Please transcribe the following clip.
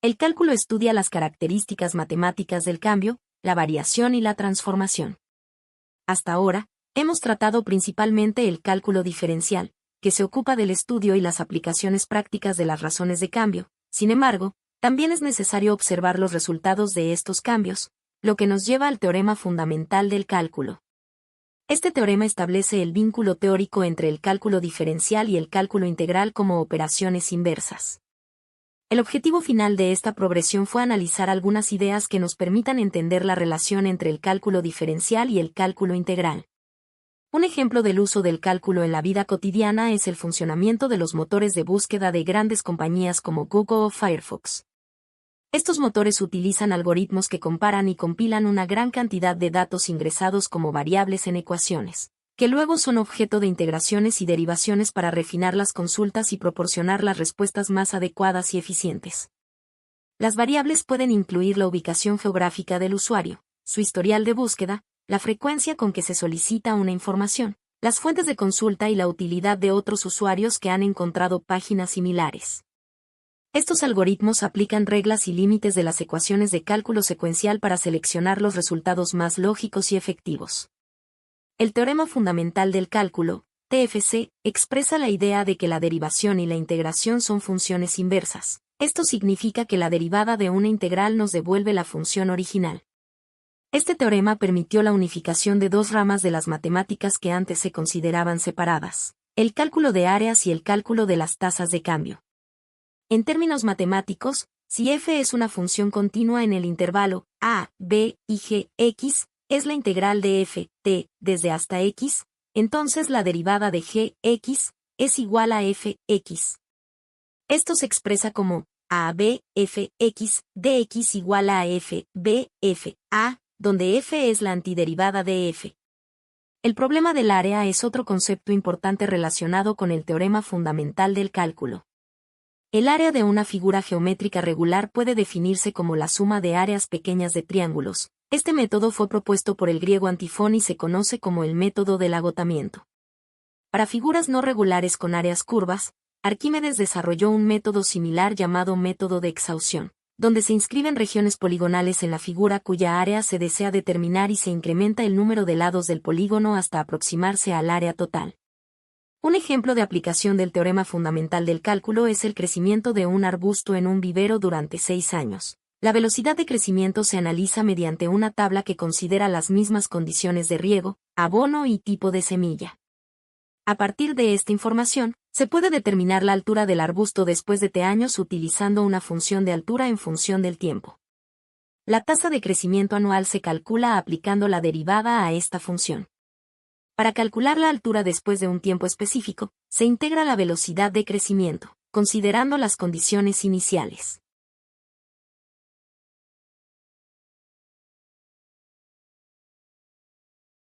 El cálculo estudia las características matemáticas del cambio, la variación y la transformación. Hasta ahora, hemos tratado principalmente el cálculo diferencial, que se ocupa del estudio y las aplicaciones prácticas de las razones de cambio. Sin embargo, también es necesario observar los resultados de estos cambios, lo que nos lleva al teorema fundamental del cálculo. Este teorema establece el vínculo teórico entre el cálculo diferencial y el cálculo integral como operaciones inversas. El objetivo final de esta progresión fue analizar algunas ideas que nos permitan entender la relación entre el cálculo diferencial y el cálculo integral. Un ejemplo del uso del cálculo en la vida cotidiana es el funcionamiento de los motores de búsqueda de grandes compañías como Google o Firefox. Estos motores utilizan algoritmos que comparan y compilan una gran cantidad de datos ingresados como variables en ecuaciones, que luego son objeto de integraciones y derivaciones para refinar las consultas y proporcionar las respuestas más adecuadas y eficientes. Las variables pueden incluir la ubicación geográfica del usuario, su historial de búsqueda, la frecuencia con que se solicita una información, las fuentes de consulta y la utilidad de otros usuarios que han encontrado páginas similares. Estos algoritmos aplican reglas y límites de las ecuaciones de cálculo secuencial para seleccionar los resultados más lógicos y efectivos. El teorema fundamental del cálculo, TFC, expresa la idea de que la derivación y la integración son funciones inversas. Esto significa que la derivada de una integral nos devuelve la función original. Este teorema permitió la unificación de dos ramas de las matemáticas que antes se consideraban separadas, el cálculo de áreas y el cálculo de las tasas de cambio. En términos matemáticos, si f es una función continua en el intervalo a, b y g, x, es la integral de f, t, desde hasta x, entonces la derivada de g, x, es igual a f, x. Esto se expresa como a, b, f, x, dx igual a f, b, f, a, donde f es la antiderivada de f. El problema del área es otro concepto importante relacionado con el teorema fundamental del cálculo. El área de una figura geométrica regular puede definirse como la suma de áreas pequeñas de triángulos. Este método fue propuesto por el griego Antifón y se conoce como el método del agotamiento. Para figuras no regulares con áreas curvas, Arquímedes desarrolló un método similar llamado método de exhaustión, donde se inscriben regiones poligonales en la figura cuya área se desea determinar y se incrementa el número de lados del polígono hasta aproximarse al área total. Un ejemplo de aplicación del teorema fundamental del cálculo es el crecimiento de un arbusto en un vivero durante 6 años. La velocidad de crecimiento se analiza mediante una tabla que considera las mismas condiciones de riego, abono y tipo de semilla. A partir de esta información, se puede determinar la altura del arbusto después de T años utilizando una función de altura en función del tiempo. La tasa de crecimiento anual se calcula aplicando la derivada a esta función. Para calcular la altura después de un tiempo específico, se integra la velocidad de crecimiento, considerando las condiciones iniciales.